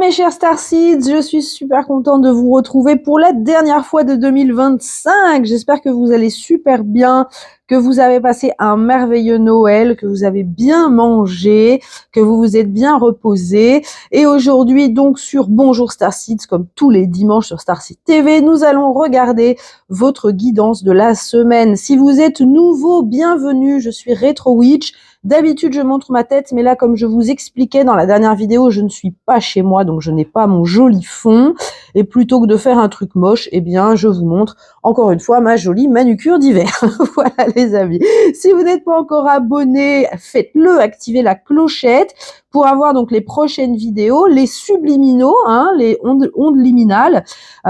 mes chers Starseeds, je suis super contente de vous retrouver pour la dernière fois de 2025. J'espère que vous allez super bien, que vous avez passé un merveilleux Noël, que vous avez bien mangé, que vous vous êtes bien reposé. Et aujourd'hui, donc, sur Bonjour Starseeds, comme tous les dimanches sur Starseed TV, nous allons regarder votre guidance de la semaine. Si vous êtes nouveau, bienvenue, je suis Retro Witch. D'habitude, je montre ma tête, mais là, comme je vous expliquais dans la dernière vidéo, je ne suis pas chez moi, donc je n'ai pas mon joli fond. Et plutôt que de faire un truc moche, eh bien, je vous montre encore une fois ma jolie manucure d'hiver. Voilà, les amis. Si vous n'êtes pas encore abonné, faites-le, activez la clochette pour avoir donc les prochaines vidéos, les subliminaux, les ondes liminales,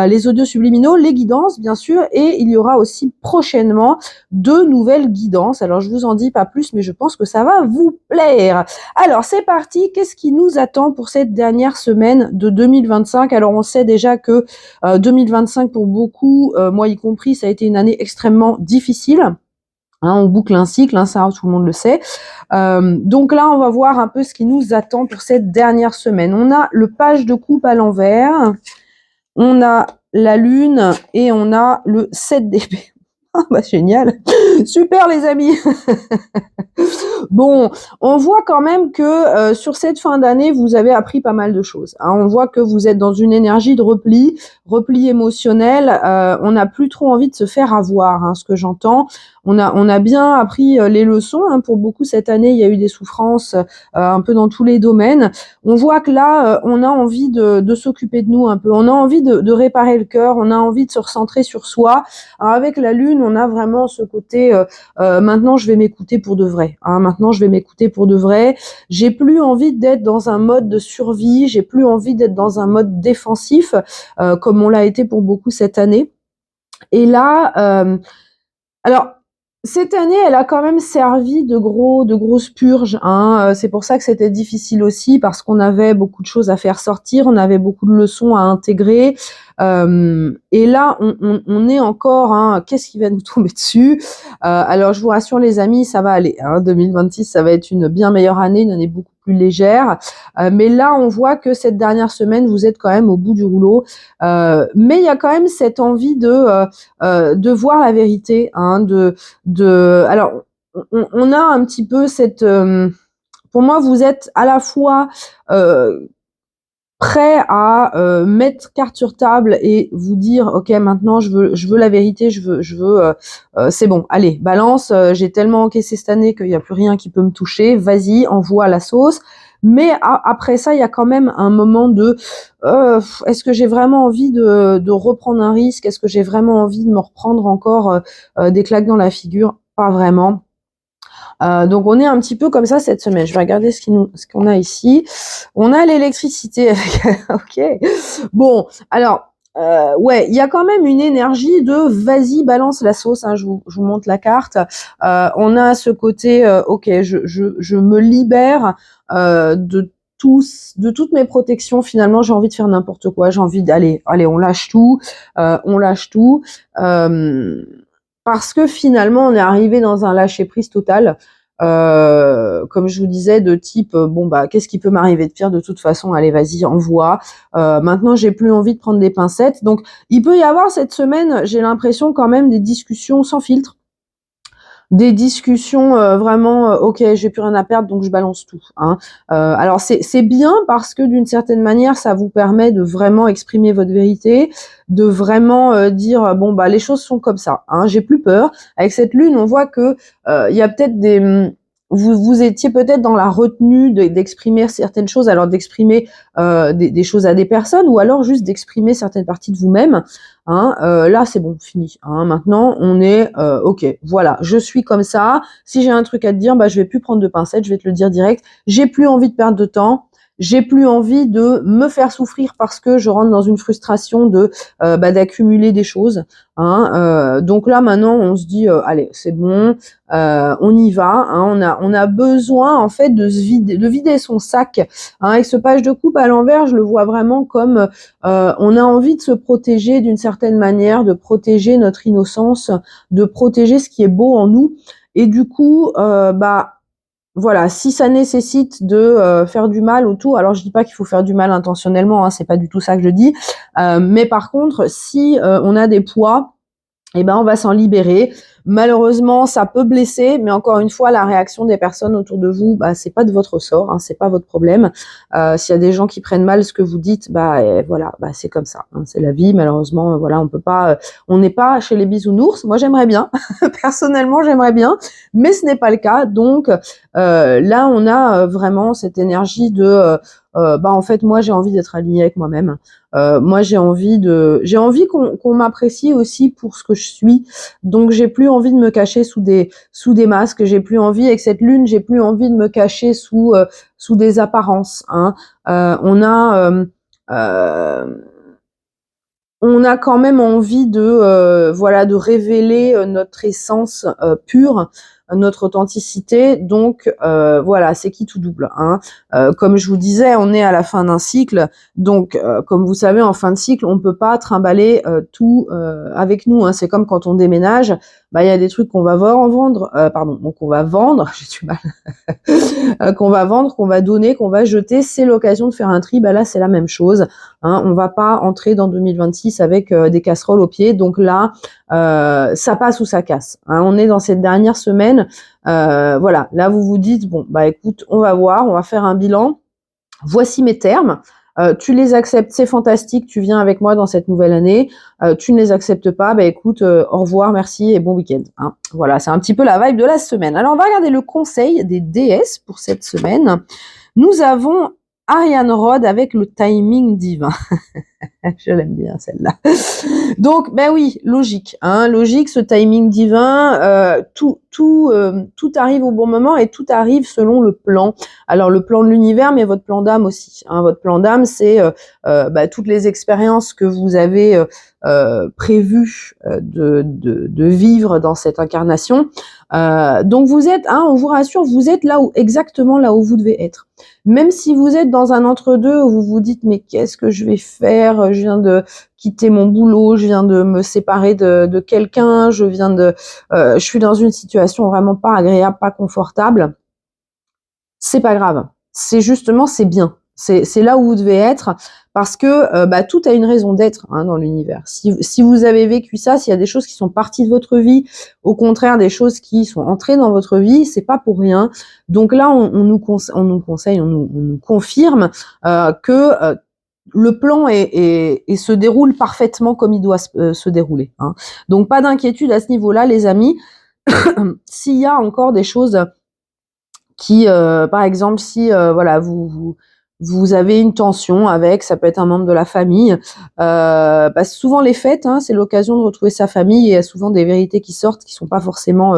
les audios subliminaux, les guidances, bien sûr, et il y aura aussi prochainement 2 nouvelles guidances. Alors, je vous en dis pas plus, mais je pense que ça va vous plaire. Alors, c'est parti. Qu'est-ce qui nous attend pour cette dernière semaine de 2025? Alors, on sait déjà que 2025, pour beaucoup, moi y compris, ça a été une année extrêmement difficile. On boucle un cycle, ça tout le monde le sait. Donc là, on va voir un peu ce qui nous attend pour cette dernière semaine. On a le page de coupe à l'envers, on a la lune et on a le 7 d'épée. Ah bah génial, super les amis. Bon, on voit quand même que sur cette fin d'année, vous avez appris pas mal de choses. On voit que vous êtes dans une énergie de repli émotionnel. On n'a plus trop envie de se faire avoir, ce que j'entends. On a bien appris les leçons. Pour beaucoup cette année, il y a eu des souffrances un peu dans tous les domaines. On voit que là, on a envie de s'occuper de nous un peu. On a envie de réparer le cœur. On a envie de se recentrer sur soi. Alors avec la lune, on a vraiment ce côté maintenant je vais m'écouter pour de vrai. Maintenant je vais m'écouter pour de vrai. J'ai plus envie d'être dans un mode de survie. J'ai plus envie d'être dans un mode défensif comme on l'a été pour beaucoup cette année. Et là, alors cette année, elle a quand même servi de grosses purges. C'est pour ça que c'était difficile aussi parce qu'on avait beaucoup de choses à faire sortir, on avait beaucoup de leçons à intégrer. Et là, on est encore. Qu'est-ce qui va nous tomber dessus? Alors, je vous rassure les amis, ça va aller. 2026, ça va être une bien meilleure année, une année beaucoup plus légère. Mais là, on voit que cette dernière semaine, vous êtes quand même au bout du rouleau. Mais il y a quand même cette envie de voir la vérité, alors on a un petit peu cette pour moi vous êtes à la fois prêt à mettre carte sur table et vous dire ok maintenant je veux la vérité, je veux c'est bon, allez balance, j'ai tellement encaissé cette année qu'il n'y a plus rien qui peut me toucher, vas-y envoie la sauce. Mais après ça, il y a quand même un moment de est-ce que j'ai vraiment envie de reprendre un risque? Est-ce que j'ai vraiment envie de me reprendre encore des claques dans la figure? Pas vraiment. Donc on est un petit peu comme ça cette semaine. Je vais regarder ce qu'on a ici. On a l'électricité. Ok. Bon, alors ouais, il y a quand même une énergie de vas-y balance la sauce. Je vous montre la carte. On a ce côté ok, je me libère de toutes mes protections. Finalement, j'ai envie de faire n'importe quoi. J'ai envie d'aller, allez, on lâche tout, parce que finalement, on est arrivé dans un lâcher prise total. Comme je vous disais, de type qu'est-ce qui peut m'arriver de pire de toute façon, allez vas-y envoie. Maintenant j'ai plus envie de prendre des pincettes, donc il peut y avoir cette semaine, j'ai l'impression quand même des discussions sans filtre, des discussions vraiment ok j'ai plus rien à perdre donc je balance tout. Alors c'est bien parce que d'une certaine manière ça vous permet de vraiment exprimer votre vérité, de vraiment dire les choses sont comme ça. J'ai plus peur. Avec cette lune on voit que il y a peut-être vous étiez peut-être dans la retenue d'exprimer certaines choses, alors d'exprimer des choses à des personnes ou alors juste d'exprimer certaines parties de vous-même. Là c'est bon, fini. Maintenant on est ok, voilà, je suis comme ça. Si j'ai un truc à te dire, je vais plus prendre de pincettes, je vais te le dire direct. J'ai plus envie de perdre de temps. J'ai plus envie de me faire souffrir parce que je rentre dans une frustration d'accumuler des choses. Donc là maintenant on se dit allez c'est bon, on y va. On a besoin en fait de vider son sac. Avec ce page de coupe à l'envers, je le vois vraiment comme on a envie de se protéger d'une certaine manière, de protéger notre innocence, de protéger ce qui est beau en nous. Et du coup voilà, si ça nécessite de faire du mal autour, alors je dis pas qu'il faut faire du mal intentionnellement, hein, c'est pas du tout ça que je dis, mais par contre, si on a des poids, eh ben, on va s'en libérer. Malheureusement, ça peut blesser, mais encore une fois, la réaction des personnes autour de vous, bah, c'est pas de votre ressort, hein, c'est pas votre problème. S'il y a des gens qui prennent mal ce que vous dites, bah, voilà, bah, c'est comme ça, hein, c'est la vie. Malheureusement, voilà, on peut pas, on n'est pas chez les bisounours. Moi, j'aimerais bien, personnellement, j'aimerais bien, mais ce n'est pas le cas. Donc, là, on a vraiment cette énergie de, bah, en fait, moi, j'ai envie d'être alignée avec moi-même. Moi, j'ai envie qu'on m'apprécie aussi pour ce que je suis. Donc, j'ai plus envie de me cacher sous des masques. J'ai plus envie, avec cette lune, j'ai plus envie de me cacher sous des apparences, hein. Euh, on a quand même envie de voilà, de révéler notre essence pure, notre authenticité. Donc voilà, c'est qui tout double, hein. Comme je vous disais, on est à la fin d'un cycle, donc comme vous savez, en fin de cycle, on peut pas trimballer tout avec nous, hein. C'est comme quand on déménage, bah il y a des trucs qu'on va vendre, pardon, donc on va vendre, j'ai du mal, qu'on va vendre, qu'on va donner, qu'on va jeter. C'est l'occasion de faire un tri. Bah là, c'est la même chose, hein. On va pas entrer dans 2026 avec des casseroles aux pieds. Donc là, ça passe ou ça casse, hein. On est dans cette dernière semaine. Voilà. Là, vous vous dites, bon, bah écoute, on va voir, on va faire un bilan. Voici mes termes. Tu les acceptes, c'est fantastique, tu viens avec moi dans cette nouvelle année. Tu ne les acceptes pas, bah écoute, au revoir, merci et bon week-end, hein. Voilà, c'est un petit peu la vibe de la semaine. Alors, on va regarder le conseil des déesses pour cette semaine. Nous avons Ariane Rod avec le timing divin. Je l'aime bien celle-là. Donc, ben oui, logique, hein, logique, ce timing divin, tout arrive au bon moment et tout arrive selon le plan. Alors le plan de l'univers, mais votre plan d'âme aussi, hein. Votre plan d'âme, c'est toutes les expériences que vous avez prévues de vivre dans cette incarnation. Donc vous êtes, hein, on vous rassure, vous êtes exactement là où vous devez être. Même si vous êtes dans un entre-deux où vous vous dites mais qu'est-ce que je vais faire? Je viens de quitter mon boulot, je viens de me séparer de quelqu'un, je suis dans une situation vraiment pas agréable, pas confortable. C'est pas grave. C'est bien. C'est là où vous devez être parce que tout a une raison d'être, hein, dans l'univers. Si vous avez vécu ça, s'il y a des choses qui sont parties de votre vie, au contraire des choses qui sont entrées dans votre vie, c'est pas pour rien. Donc là, on nous conseille, on nous confirme que le plan et se déroule parfaitement comme il doit se dérouler, hein. Donc pas d'inquiétude à ce niveau-là, les amis. S'il y a encore des choses qui, par exemple, si voilà, vous avez une tension avec, ça peut être un membre de la famille, souvent les fêtes, hein, c'est l'occasion de retrouver sa famille et il y a souvent des vérités qui sortent qui sont pas forcément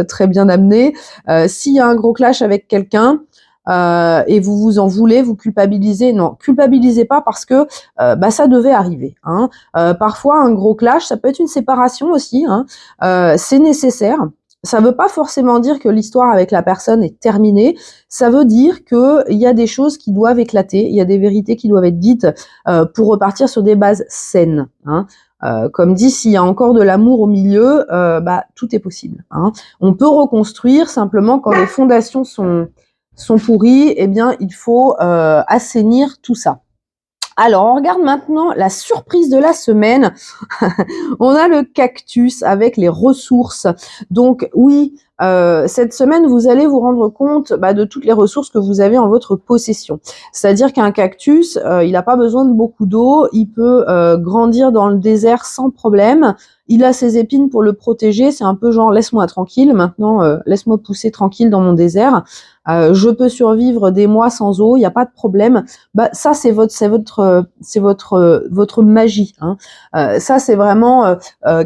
très bien amenées. S'il y a un gros clash avec quelqu'un, et vous vous en voulez, vous culpabilisez. Non, culpabilisez pas parce que ça devait arriver, hein. Parfois, un gros clash, ça peut être une séparation aussi, hein. C'est nécessaire. Ça veut pas forcément dire que l'histoire avec la personne est terminée. Ça veut dire que il y a des choses qui doivent éclater, il y a des vérités qui doivent être dites pour repartir sur des bases saines, hein. Comme dit, s'il y a encore de l'amour au milieu, tout est possible, hein. On peut reconstruire, simplement quand les fondations sont pourries, eh bien il faut assainir tout ça. Alors, on regarde maintenant la surprise de la semaine. On a le cactus avec les ressources. Donc oui, cette semaine, vous allez vous rendre compte de toutes les ressources que vous avez en votre possession. C'est-à-dire qu'un cactus, il n'a pas besoin de beaucoup d'eau, il peut grandir dans le désert sans problème. Il a ses épines pour le protéger, c'est un peu genre laisse-moi tranquille, maintenant laisse-moi pousser tranquille dans mon désert. Je peux survivre des mois sans eau, il n'y a pas de problème. Ça c'est votre magie, hein. Ça c'est vraiment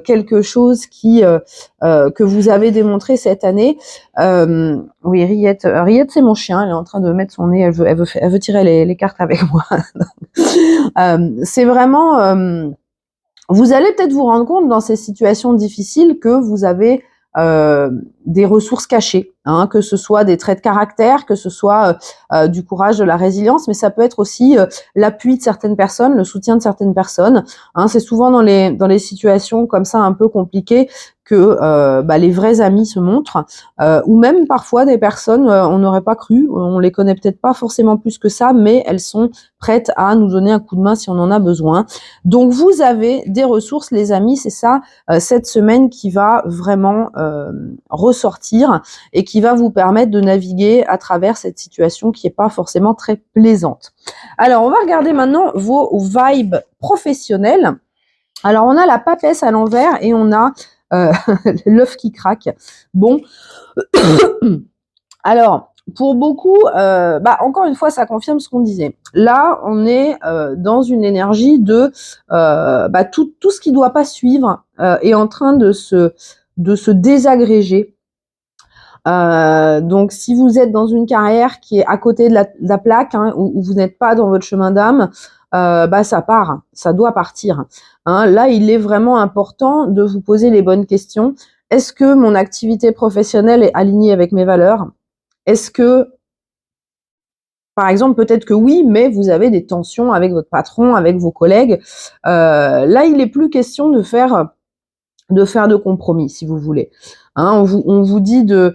quelque chose que vous avez démontré cette année. Oui, Riette c'est mon chien, elle est en train de mettre son nez, elle veut tirer les cartes avec moi. C'est vraiment vous allez peut-être vous rendre compte dans ces situations difficiles que vous avez des ressources cachées, hein, que ce soit des traits de caractère, que ce soit du courage, de la résilience, mais ça peut être aussi l'appui de certaines personnes, le soutien de certaines personnes, hein. C'est souvent dans les situations comme ça un peu compliquées que les vrais amis se montrent, ou même parfois des personnes, on n'aurait pas cru, on les connaît peut-être pas forcément plus que ça, mais elles sont prêtes à nous donner un coup de main si on en a besoin. Donc vous avez des ressources, les amis, c'est ça cette semaine qui va vraiment ressortir et qui va vous permettre de naviguer à travers cette situation qui n'est pas forcément très plaisante. Alors on va regarder maintenant vos vibes professionnelles. Alors on a la papesse à l'envers et on a l'œuf qui craque. Bon, alors pour beaucoup, encore une fois, ça confirme ce qu'on disait. Là, on est dans une énergie de tout ce qui ne doit pas suivre est en train de se désagréger. Donc, si vous êtes dans une carrière qui est à côté de la plaque, hein, où vous n'êtes pas dans votre chemin d'âme, ça part, ça doit partir. Hein. Là, il est vraiment important de vous poser les bonnes questions. Est-ce que mon activité professionnelle est alignée avec mes valeurs ? Est-ce que, par exemple, peut-être que oui, mais vous avez des tensions avec votre patron, avec vos collègues. Là, il n'est plus question de faire de compromis, si vous voulez. Hein, on vous dit de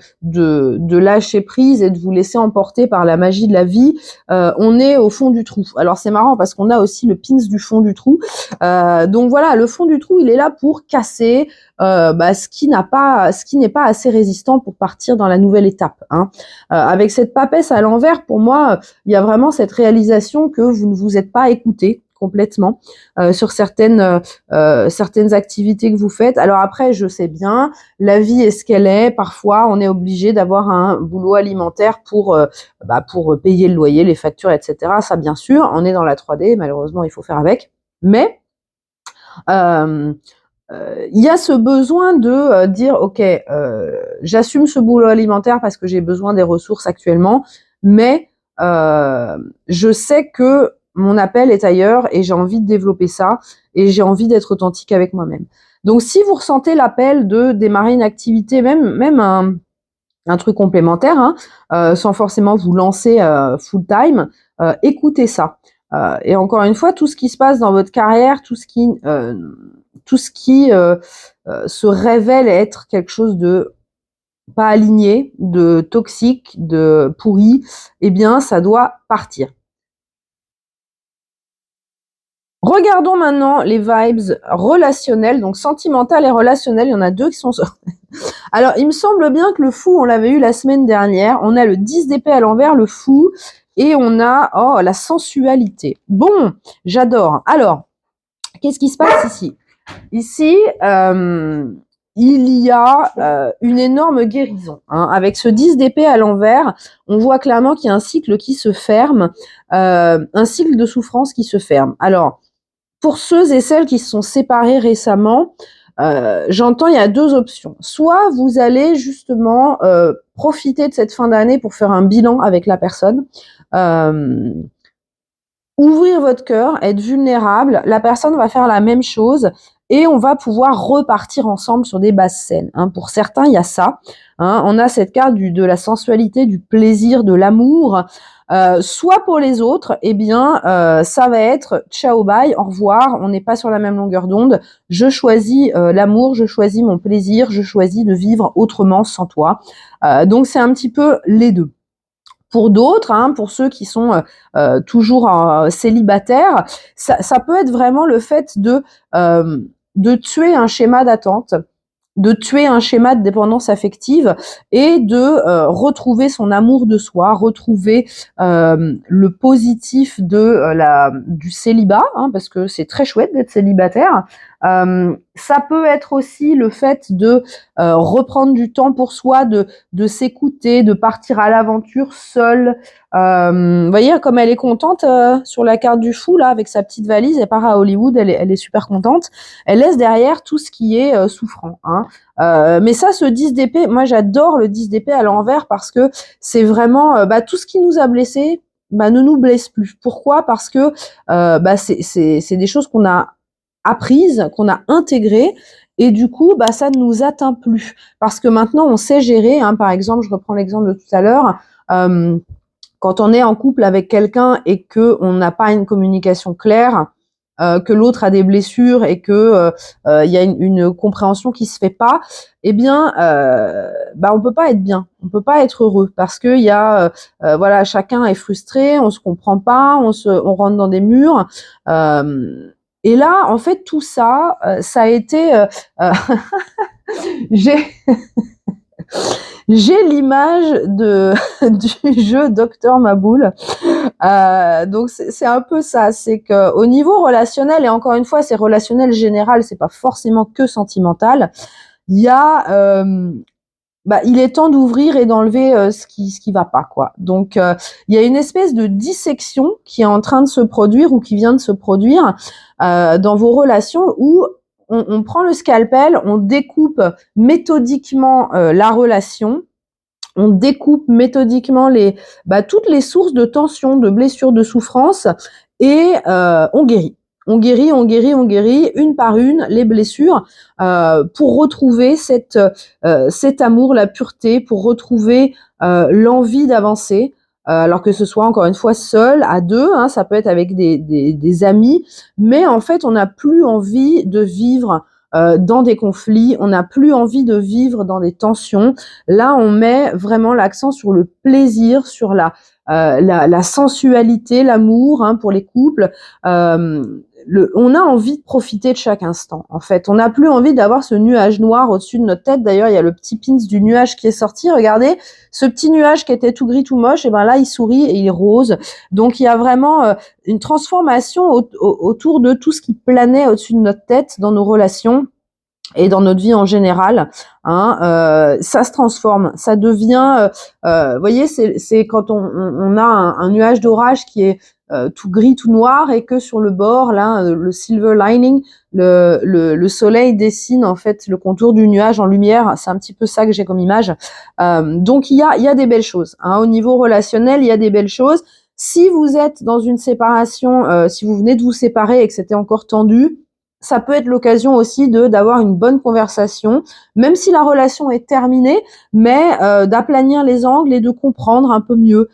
lâcher prise et de vous laisser emporter par la magie de la vie. On est au fond du trou. Alors c'est marrant parce qu'on a aussi le pins du fond du trou. Donc voilà, le fond du trou, il est là pour casser ce qui n'est pas assez résistant pour partir dans la nouvelle étape. Hein. Avec cette papesse à l'envers, pour moi, il y a vraiment cette réalisation que vous ne vous êtes pas écouté complètement sur certaines activités que vous faites. Alors après, je sais bien, la vie est ce qu'elle est. Parfois, on est obligé d'avoir un boulot alimentaire pour payer le loyer, les factures, etc. Ça, bien sûr, on est dans la 3D. Malheureusement, il faut faire avec. Mais il y a ce besoin de dire, ok, j'assume ce boulot alimentaire parce que j'ai besoin des ressources actuellement, mais je sais que mon appel est ailleurs et j'ai envie de développer ça et j'ai envie d'être authentique avec moi-même. Donc, si vous ressentez l'appel de démarrer une activité, même un truc complémentaire, hein, sans forcément vous lancer full time, écoutez ça. Et encore une fois, tout ce qui se passe dans votre carrière, tout ce qui se révèle être quelque chose de pas aligné, de toxique, de pourri, eh bien, ça doit partir. Regardons maintenant les vibes relationnelles, donc sentimentales et relationnelles. Il y en a deux qui sont sorties. Alors, il me semble bien que le fou, on l'avait eu la semaine dernière. On a le 10 d'épée à l'envers, le fou, et on a la sensualité. Bon, j'adore. Alors, qu'est-ce qui se passe ici ? Ici, il y a une énorme guérison. Hein. Avec ce 10 d'épée à l'envers, on voit clairement qu'il y a un cycle qui se ferme, un cycle de souffrance qui se ferme. Alors, pour ceux et celles qui se sont séparés récemment, j'entends il y a deux options. Soit vous allez justement profiter de cette fin d'année pour faire un bilan avec la personne, ouvrir votre cœur, être vulnérable, la personne va faire la même chose et on va pouvoir repartir ensemble sur des bases saines. Hein. Pour certains, il y a ça. Hein. On a cette carte de la sensualité, du plaisir, de l'amour. Soit pour les autres, eh bien, ça va être ciao, bye, au revoir, on n'est pas sur la même longueur d'onde, je choisis l'amour, je choisis mon plaisir, je choisis de vivre autrement sans toi. Donc, c'est un petit peu les deux. Pour d'autres, hein, pour ceux qui sont toujours célibataires, ça peut être vraiment le fait de tuer un schéma d'attente, de tuer un schéma de dépendance affective et de retrouver son amour de soi, retrouver le positif du célibat, hein, parce que c'est très chouette d'être célibataire. Ça peut être aussi le fait de reprendre du temps pour soi, de s'écouter, de partir à l'aventure seule. Vous voyez comme elle est contente sur la carte du fou là avec sa petite valise, elle part à Hollywood, elle est super contente. Elle laisse derrière tout ce qui est souffrant. Hein. Mais ça, ce 10 d'épée, moi j'adore le 10 d'épée à l'envers parce que c'est vraiment tout ce qui nous a blessés ne nous blesse plus. Pourquoi ? Parce que c'est des choses qu'on a apprises, qu'on a intégrées et du coup ça ne nous atteint plus parce que maintenant on sait gérer. Hein, par exemple, je reprends l'exemple de tout à l'heure. Quand on est en couple avec quelqu'un et que on n'a pas une communication claire, que l'autre a des blessures et que il y a une compréhension qui se fait pas, eh bien, on peut pas être bien, on peut pas être heureux parce que il y a, voilà, chacun est frustré, on se comprend pas, on rentre dans des murs. Et là, en fait, tout ça, ça a été, j'ai j'ai l'image de du jeu Docteur Maboul. Donc c'est un peu ça, c'est que au niveau relationnel, et encore une fois, c'est relationnel général, c'est pas forcément que sentimental. Il y a, il est temps d'ouvrir et d'enlever ce qui va pas, quoi. Donc il y a une espèce de dissection qui est en train de se produire ou qui vient de se produire dans vos relations où on prend le scalpel, on découpe méthodiquement la relation, on découpe méthodiquement toutes les sources de tension, de blessures, de souffrance, et on guérit. On guérit, on guérit, on guérit, une par une, les blessures, pour retrouver cet amour, la pureté, pour retrouver l'envie d'avancer. Alors que ce soit encore une fois seul, à deux, hein, ça peut être avec des amis, mais en fait, on n'a plus envie de vivre dans des conflits, on n'a plus envie de vivre dans des tensions. Là, on met vraiment l'accent sur le plaisir, sur la sensualité, l'amour, hein, pour les couples. On a envie de profiter de chaque instant. En fait, on n'a plus envie d'avoir ce nuage noir au-dessus de notre tête. D'ailleurs, il y a le petit pins du nuage qui est sorti. Regardez, ce petit nuage qui était tout gris, tout moche, et ben là, il sourit et il rose. Donc, il y a vraiment une transformation autour de tout ce qui planait au-dessus de notre tête dans nos relations et dans notre vie en général, hein. Ça se transforme, ça devient, vous voyez, c'est quand on a un nuage d'orage qui est tout gris, tout noir, et que sur le bord, là, le silver lining, le soleil dessine en fait le contour du nuage en lumière. C'est un petit peu ça que j'ai comme image. Donc il y a des belles choses, hein. Au niveau relationnel, il y a des belles choses. Si vous êtes dans une séparation, si vous venez de vous séparer et que c'était encore tendu, ça peut être l'occasion aussi d'avoir une bonne conversation, même si la relation est terminée, mais d'aplanir les angles et de comprendre un peu mieux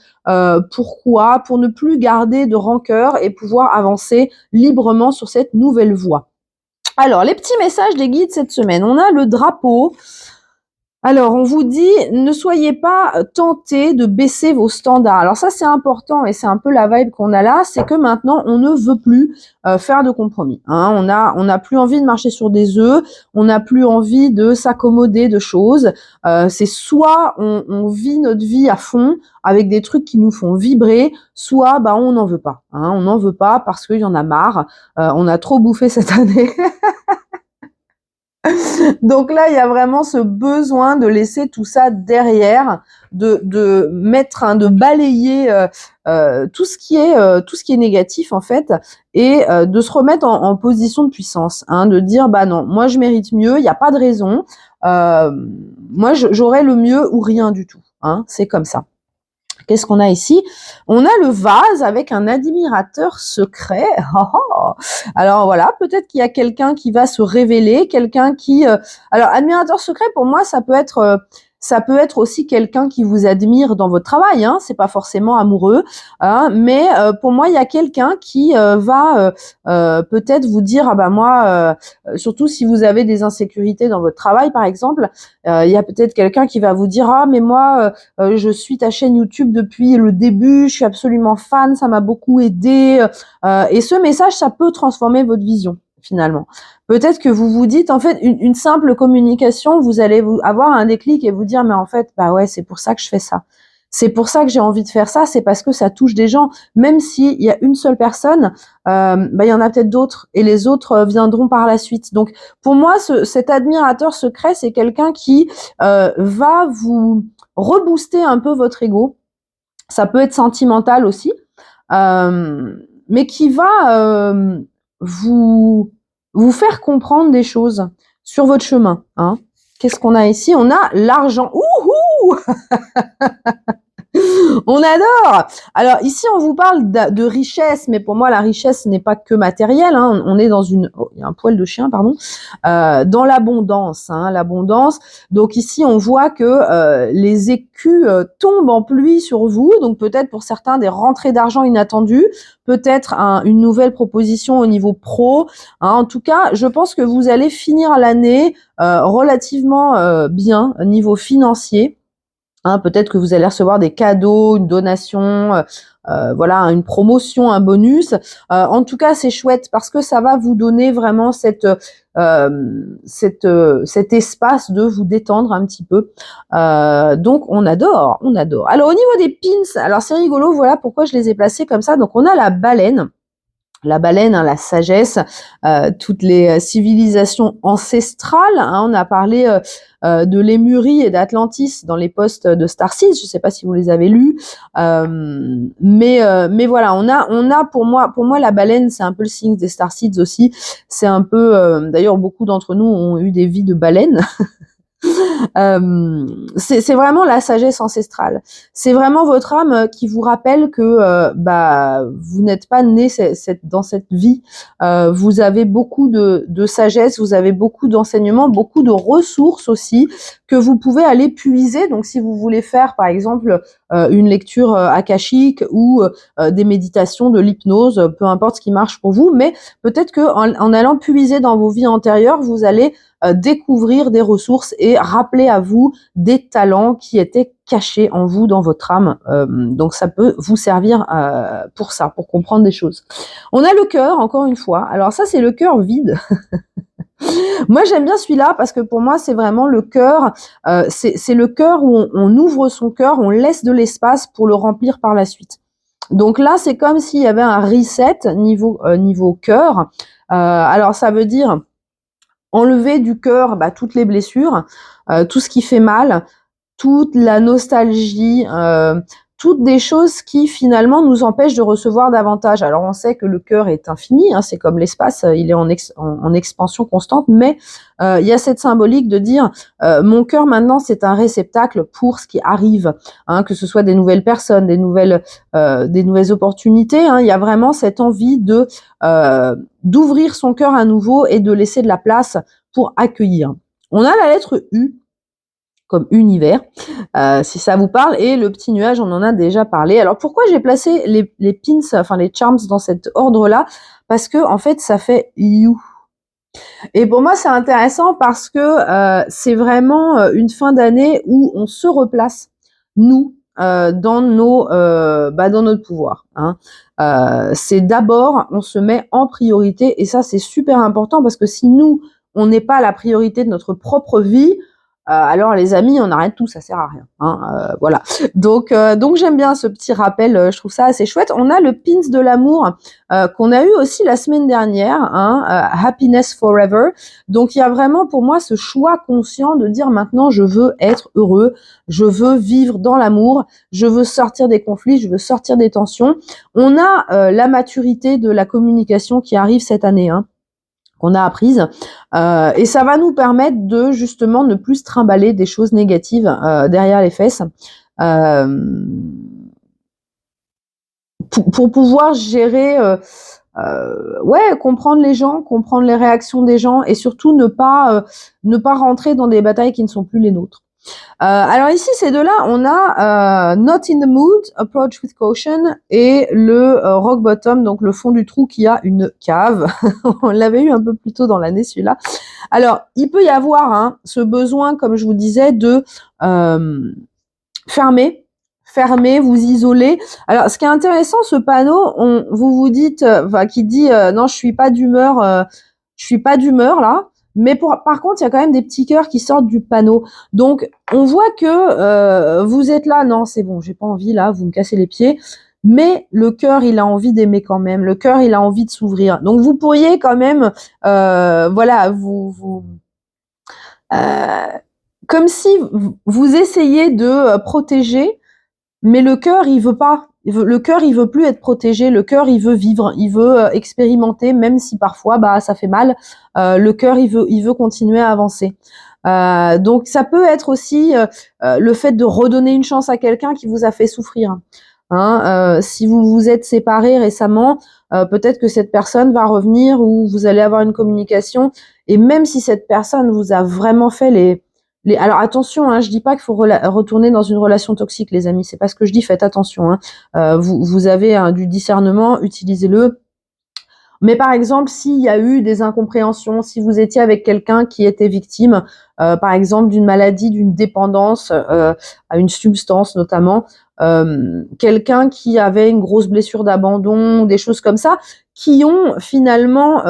pourquoi, pour ne plus garder de rancœur et pouvoir avancer librement sur cette nouvelle voie. Alors, les petits messages des guides cette semaine. On a le drapeau. Alors, on vous dit, ne soyez pas tentés de baisser vos standards. Alors ça, c'est important, et c'est un peu la vibe qu'on a là, c'est que maintenant, on ne veut plus faire de compromis, hein. On n'a plus envie de marcher sur des œufs, on n'a plus envie de s'accommoder de choses. C'est soit on vit notre vie à fond avec des trucs qui nous font vibrer, soit on n'en veut pas, hein. On n'en veut pas parce qu'il y en a marre. On a trop bouffé cette année. Donc là, il y a vraiment ce besoin de laisser tout ça derrière, de mettre, de balayer tout ce qui est négatif en fait, et de se remettre en position de puissance, hein, de dire non, moi je mérite mieux, il n'y a pas de raison, moi j'aurai le mieux ou rien du tout, hein, c'est comme ça. Qu'est-ce qu'on a ici? On a le vase avec un admirateur secret. Alors voilà, peut-être qu'il y a quelqu'un qui va se révéler, quelqu'un qui... Alors, admirateur secret, pour moi, ça peut être aussi quelqu'un qui vous admire dans votre travail, hein, c'est pas forcément amoureux, hein, mais pour moi, il y a quelqu'un qui va peut-être vous dire, moi, surtout si vous avez des insécurités dans votre travail, par exemple, il y a peut-être quelqu'un qui va vous dire, mais moi, je suis ta chaîne YouTube depuis le début, je suis absolument fan, ça m'a beaucoup aidé, et ce message, ça peut transformer votre vision, finalement. Peut-être que vous vous dites, en fait, une simple communication, vous allez avoir un déclic et vous dire, mais en fait, ouais, c'est pour ça que je fais ça. C'est pour ça que j'ai envie de faire ça, c'est parce que ça touche des gens. Même s'il y a une seule personne, il y en a peut-être d'autres, et les autres viendront par la suite. Donc, pour moi, cet admirateur secret, c'est quelqu'un qui va vous rebooster un peu votre ego. Ça peut être sentimental aussi, mais qui va vous faire comprendre des choses sur votre chemin, hein. Qu'est-ce qu'on a ici? On a l'argent. Ouhou! On adore. Alors ici, on vous parle de richesse, mais pour moi, la richesse n'est pas que matérielle. Hein. On est dans une, oh, il y a un poil de chien, pardon, dans l'abondance. Hein, l'abondance. Donc ici, on voit que les écus tombent en pluie sur vous. Donc peut-être pour certains des rentrées d'argent inattendues, peut-être une nouvelle proposition au niveau pro. Hein. En tout cas, je pense que vous allez finir l'année relativement bien au niveau financier. Hein, peut-être que vous allez recevoir des cadeaux, une donation, voilà, une promotion, un bonus. En tout cas, c'est chouette parce que ça va vous donner vraiment cet espace de vous détendre un petit peu. Donc, on adore, on adore. Alors, au niveau des pins, alors c'est rigolo, voilà pourquoi je les ai placés comme ça. Donc, on a la baleine. La baleine, hein, la sagesse, toutes les civilisations ancestrales. Hein, on a parlé de Lémurie et d'Atlantis dans les posts de Starseeds. Je ne sais pas si vous les avez lus, mais voilà, on a pour moi la baleine, c'est un peu le signe des Starseeds aussi. C'est un peu, d'ailleurs, beaucoup d'entre nous ont eu des vies de baleines. C'est vraiment la sagesse ancestrale. C'est vraiment votre âme qui vous rappelle que vous n'êtes pas né dans cette vie. Vous avez beaucoup de sagesse, vous avez beaucoup d'enseignements, beaucoup de ressources aussi que vous pouvez aller puiser. Donc, si vous voulez faire, par exemple, une lecture akashique ou des méditations, de l'hypnose, peu importe ce qui marche pour vous, mais peut-être que en allant puiser dans vos vies antérieures, vous allez découvrir des ressources et rappeler à vous des talents qui étaient cachés en vous, dans votre âme. Donc ça peut vous servir pour ça, pour comprendre des choses. On a le cœur, encore une fois. Alors ça, c'est le cœur vide. Moi, j'aime bien celui-là parce que pour moi, c'est vraiment le cœur. C'est le cœur où on ouvre son cœur, on laisse de l'espace pour le remplir par la suite. Donc là, c'est comme s'il y avait un reset niveau cœur. Alors ça veut dire enlever du cœur toutes les blessures, tout ce qui fait mal, toute la nostalgie, toutes des choses qui finalement nous empêchent de recevoir davantage. Alors on sait que le cœur est infini, hein, c'est comme l'espace, il est en expansion constante, mais il y a cette symbolique de dire mon cœur maintenant c'est un réceptacle pour ce qui arrive, hein, que ce soit des nouvelles personnes, des nouvelles opportunités. Hein, il y a vraiment cette envie de d'ouvrir son cœur à nouveau et de laisser de la place pour accueillir. On a la lettre U comme univers, si ça vous parle, et le petit nuage, on en a déjà parlé. Alors pourquoi j'ai placé les pins, enfin les charms dans cet ordre-là? Parce que en fait, ça fait you. Et pour moi, c'est intéressant parce que c'est vraiment une fin d'année où on se replace, nous, dans notre pouvoir. Hein. C'est d'abord, on se met en priorité, et ça, c'est super important parce que si nous, on n'est pas la priorité de notre propre vie, alors les amis, on arrête tout, ça sert à rien. Hein, voilà. Donc j'aime bien ce petit rappel, je trouve ça assez chouette. On a le pins de l'amour qu'on a eu aussi la semaine dernière, hein, Happiness Forever. Donc il y a vraiment pour moi ce choix conscient de dire maintenant je veux être heureux, je veux vivre dans l'amour, je veux sortir des conflits, je veux sortir des tensions. On a la maturité de la communication qui arrive cette année, hein, qu'on a apprise, et ça va nous permettre de justement ne plus se trimballer des choses négatives derrière les fesses, pour pouvoir gérer, comprendre les gens, comprendre les réactions des gens, et surtout ne pas rentrer dans des batailles qui ne sont plus les nôtres. Alors ici, ces deux-là, on a Not in the Mood, Approach with Caution, et le Rock Bottom, donc le fond du trou qui a une cave. On l'avait eu un peu plus tôt dans l'année, celui-là. Alors, il peut y avoir ce besoin, comme je vous disais, de fermer, vous isoler. Alors, ce qui est intéressant, ce panneau, vous dites, qui dit non, je suis pas d'humeur là. Mais par contre, il y a quand même des petits cœurs qui sortent du panneau. Donc, on voit que vous êtes là, non, c'est bon, j'ai pas envie là, vous me cassez les pieds. Mais le cœur, il a envie d'aimer quand même. Le cœur, il a envie de s'ouvrir. Donc, vous pourriez quand même, comme si vous essayez de protéger, mais le cœur, il veut pas. le cœur, il veut plus être protégé. Le cœur, il veut vivre, il veut expérimenter, même si parfois, ça fait mal. Le cœur, il veut continuer à avancer. Donc, ça peut être aussi le fait de redonner une chance à quelqu'un qui vous a fait souffrir. Si vous vous êtes séparés récemment, peut-être que cette personne va revenir ou vous allez avoir une communication. Et même si cette personne vous a vraiment fait alors attention, je dis pas qu'il faut retourner dans une relation toxique, les amis. C'est pas ce que je dis. Faites attention. Vous avez du discernement, utilisez-le. Mais par exemple, s'il y a eu des incompréhensions, si vous étiez avec quelqu'un qui était victime, par exemple, d'une maladie, d'une dépendance à une substance notamment, quelqu'un qui avait une grosse blessure d'abandon, des choses comme ça, qui ont finalement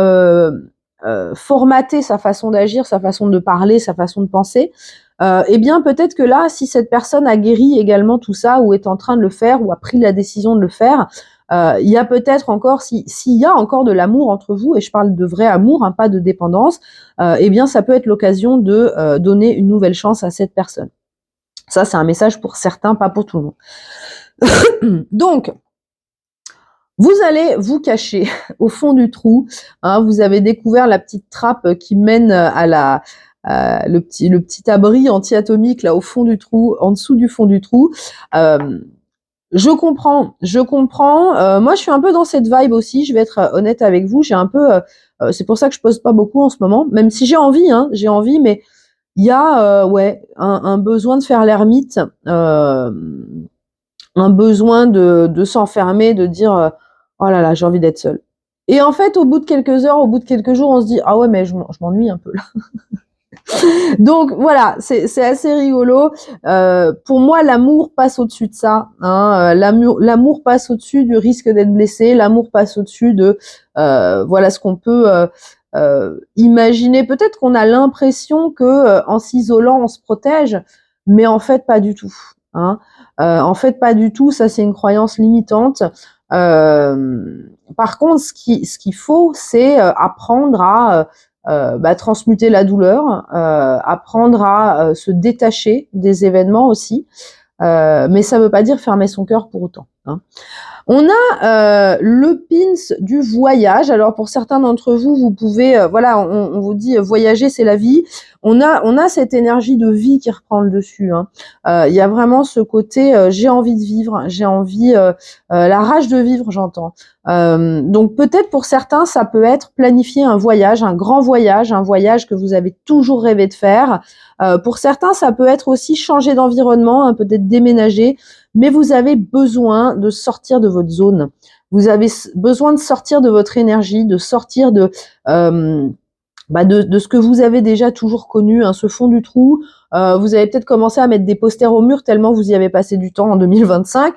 formaté sa façon d'agir, sa façon de parler, sa façon de penser, eh bien peut-être que là, si cette personne a guéri également tout ça, ou est en train de le faire, ou a pris la décision de le faire, il y a peut-être encore, s'il y a encore de l'amour entre vous, et je parle de vrai amour, pas de dépendance, eh bien ça peut être l'occasion de donner une nouvelle chance à cette personne. Ça, c'est un message pour certains, pas pour tout le monde. Donc, vous allez vous cacher au fond du trou. Vous avez découvert la petite trappe qui mène à le petit abri anti-atomique là au fond du trou, en dessous du fond du trou. Je comprends. Moi, je suis un peu dans cette vibe aussi. Je vais être honnête avec vous. J'ai un peu, c'est pour ça que je pose pas beaucoup en ce moment, même si j'ai envie, mais il y a, un besoin de faire l'ermite, un besoin de s'enfermer, de dire, oh là là, j'ai envie d'être seule. Et en fait, au bout de quelques heures, au bout de quelques jours, on se dit, ah ouais, mais je m'ennuie un peu là. Donc voilà, c'est assez rigolo. Pour moi, l'amour passe au-dessus de ça. L'amour passe au-dessus du risque d'être blessé. L'amour passe au-dessus de voilà ce qu'on peut imaginer. Peut-être qu'on a l'impression que en s'isolant, on se protège, mais en fait pas du tout. En fait pas du tout. Ça, c'est une croyance limitante. Par contre, ce qu'il faut, c'est apprendre à transmuter la douleur, apprendre à se détacher des événements aussi, mais ça ne veut pas dire fermer son cœur pour autant. On a le pins du voyage. Alors pour certains d'entre vous, vous pouvez, on vous dit voyager c'est la vie. On a cette énergie de vie qui reprend le dessus. Il y a vraiment ce côté j'ai envie de vivre, j'ai envie la rage de vivre, j'entends. Donc peut-être pour certains, ça peut être planifier un voyage, un grand voyage, un voyage que vous avez toujours rêvé de faire. Pour certains, ça peut être aussi changer d'environnement, peut-être déménager. Mais vous avez besoin de sortir de votre zone. Vous avez besoin de sortir de votre énergie, de sortir de ce que vous avez déjà toujours connu, ce fond du trou. Vous avez peut-être commencé à mettre des posters au mur tellement vous y avez passé du temps en 2025.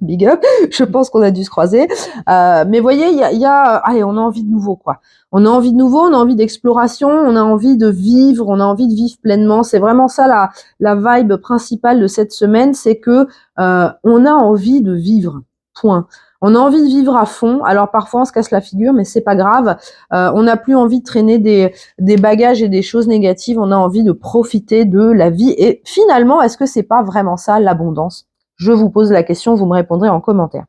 Big up, je pense qu'on a dû se croiser. Mais voyez, allez, on a envie de nouveau, quoi. On a envie de nouveau, on a envie d'exploration, on a envie de vivre, on a envie de vivre pleinement. C'est vraiment ça la vibe principale de cette semaine, c'est que on a envie de vivre. Point. On a envie de vivre à fond. Alors parfois on se casse la figure, mais c'est pas grave. On n'a plus envie de traîner des bagages et des choses négatives. On a envie de profiter de la vie. Et finalement, est-ce que c'est pas vraiment ça l'abondance ? Je vous pose la question, vous me répondrez en commentaire.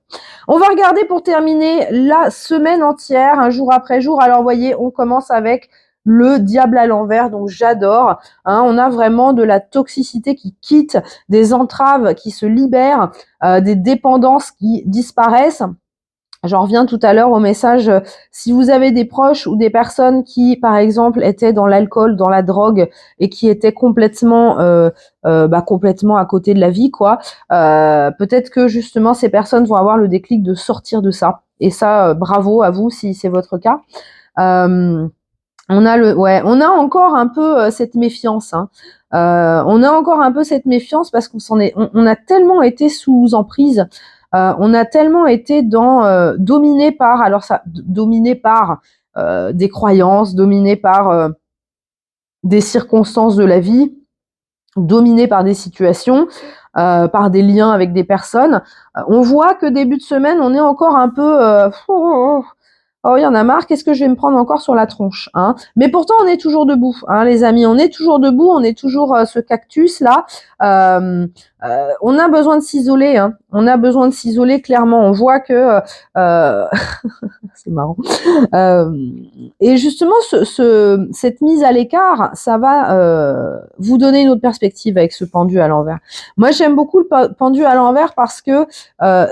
On va regarder pour terminer la semaine entière, un jour après jour. Alors, vous voyez, on commence avec le diable à l'envers, donc j'adore. On a vraiment de la toxicité qui quitte, des entraves qui se libèrent, des dépendances qui disparaissent. J'en reviens tout à l'heure au message, si vous avez des proches ou des personnes qui, par exemple, étaient dans l'alcool, dans la drogue et qui étaient complètement complètement à côté de la vie, quoi, peut-être que justement ces personnes vont avoir le déclic de sortir de ça. Et ça, bravo à vous si c'est votre cas. On a encore un peu cette méfiance. On a encore un peu cette méfiance parce on a tellement été sous emprise. On a tellement été dominé par des croyances, dominé par des circonstances de la vie, dominé par des situations, par des liens avec des personnes. On voit que début de semaine, on est encore un peu Oh, il y en a marre, qu'est-ce que je vais me prendre encore sur la tronche, hein? Mais pourtant, on est toujours debout, hein, les amis, on est toujours debout, on est toujours ce cactus-là. On a besoin de s'isoler, hein. On a besoin de s'isoler, clairement. On voit que... c'est marrant. Et justement, cette mise à l'écart, ça va vous donner une autre perspective avec ce pendu à l'envers. Moi, j'aime beaucoup le pendu à l'envers parce que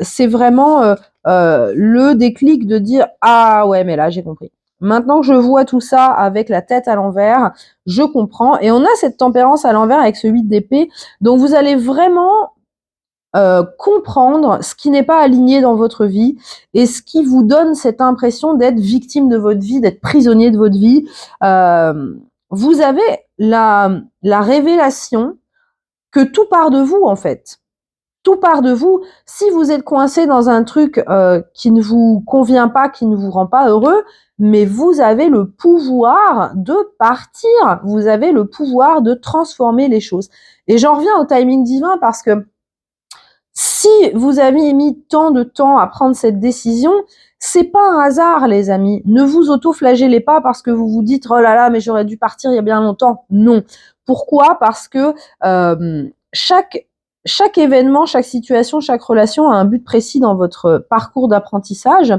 c'est vraiment le déclic de dire « Ah ouais, mais là, j'ai compris. Maintenant que je vois tout ça avec la tête à l'envers, je comprends. » Et on a cette tempérance à l'envers avec ce 8 d'épée. Donc, vous allez vraiment comprendre ce qui n'est pas aligné dans votre vie et ce qui vous donne cette impression d'être victime de votre vie, d'être prisonnier de votre vie. Vous avez la révélation que tout part de vous, en fait. Tout part de vous. Si vous êtes coincé dans un truc qui ne vous convient pas, qui ne vous rend pas heureux, mais vous avez le pouvoir de partir. Vous avez le pouvoir de transformer les choses. Et j'en reviens au timing divin parce que si vous avez mis tant de temps à prendre cette décision, c'est pas un hasard, les amis. Ne vous auto-flagellez pas parce que vous vous dites « Oh là là, mais j'aurais dû partir il y a bien longtemps ». Non. Pourquoi ? Parce que chaque événement, chaque situation, chaque relation a un but précis dans votre parcours d'apprentissage.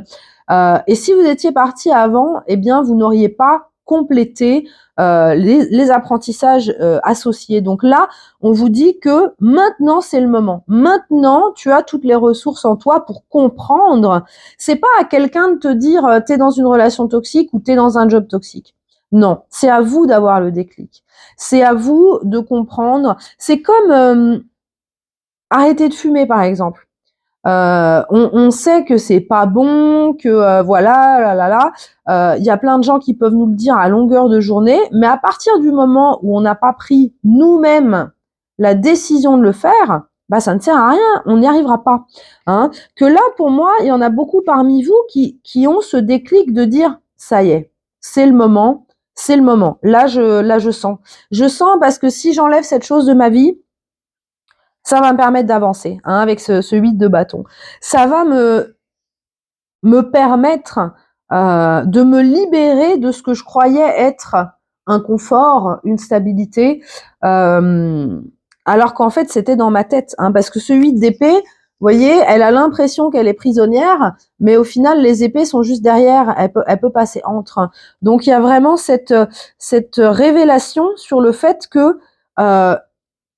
Et si vous étiez parti avant, eh bien, vous n'auriez pas complété les apprentissages associés. Donc là, on vous dit que maintenant, c'est le moment. Maintenant, tu as toutes les ressources en toi pour comprendre. C'est pas à quelqu'un de te dire t'es dans une relation toxique ou t'es dans un job toxique. Non, c'est à vous d'avoir le déclic. C'est à vous de comprendre. C'est comme arrêter de fumer, par exemple. On sait que c'est pas bon, que voilà, il y a plein de gens qui peuvent nous le dire à longueur de journée, mais à partir du moment où on n'a pas pris nous-mêmes la décision de le faire, bah ça ne sert à rien, on n'y arrivera pas. Hein. Que là, pour moi, il y en a beaucoup parmi vous qui ont ce déclic de dire ça y est, c'est le moment, c'est le moment. Là, je sens. Je sens parce que si j'enlève cette chose de ma vie, ça va me permettre d'avancer, hein, avec ce 8 de bâton. Ça va me permettre de me libérer de ce que je croyais être un confort, une stabilité, alors qu'en fait, c'était dans ma tête. Hein, parce que ce 8 d'épée, vous voyez, elle a l'impression qu'elle est prisonnière, mais au final, les épées sont juste derrière, elle peut passer entre. Donc, il y a vraiment cette révélation sur le fait que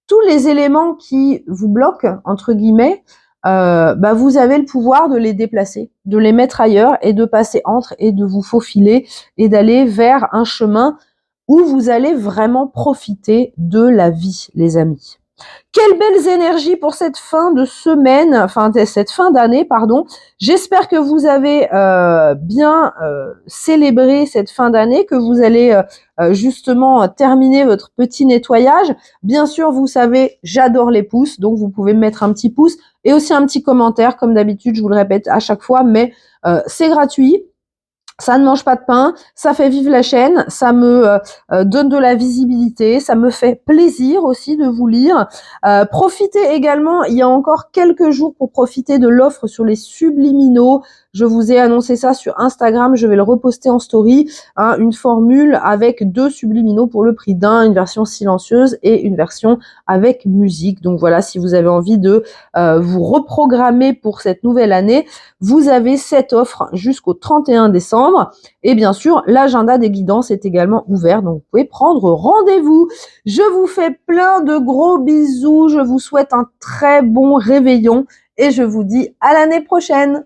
tous les éléments qui vous bloquent, entre guillemets, bah vous avez le pouvoir de les déplacer, de les mettre ailleurs et de passer entre et de vous faufiler et d'aller vers un chemin où vous allez vraiment profiter de la vie, les amis. Quelles belles énergies pour cette fin de semaine, enfin cette fin d'année, pardon. J'espère que vous avez bien célébré cette fin d'année, que vous allez justement terminer votre petit nettoyage. Bien sûr, vous savez, j'adore les pouces, donc vous pouvez me mettre un petit pouce et aussi un petit commentaire, comme d'habitude, je vous le répète à chaque fois, mais c'est gratuit. Ça ne mange pas de pain, ça fait vivre la chaîne, ça me donne de la visibilité, ça me fait plaisir aussi de vous lire. Profitez également, il y a encore quelques jours pour profiter de l'offre sur les subliminaux. Je vous ai annoncé ça sur Instagram, je vais le reposter en story, hein, une formule avec 2 subliminaux pour le prix d'un, une version silencieuse et une version avec musique. Donc voilà, si vous avez envie de vous reprogrammer pour cette nouvelle année, vous avez cette offre jusqu'au 31 décembre. Et bien sûr, l'agenda des guidances est également ouvert, donc vous pouvez prendre rendez-vous. Je vous fais plein de gros bisous, je vous souhaite un très bon réveillon et je vous dis à l'année prochaine.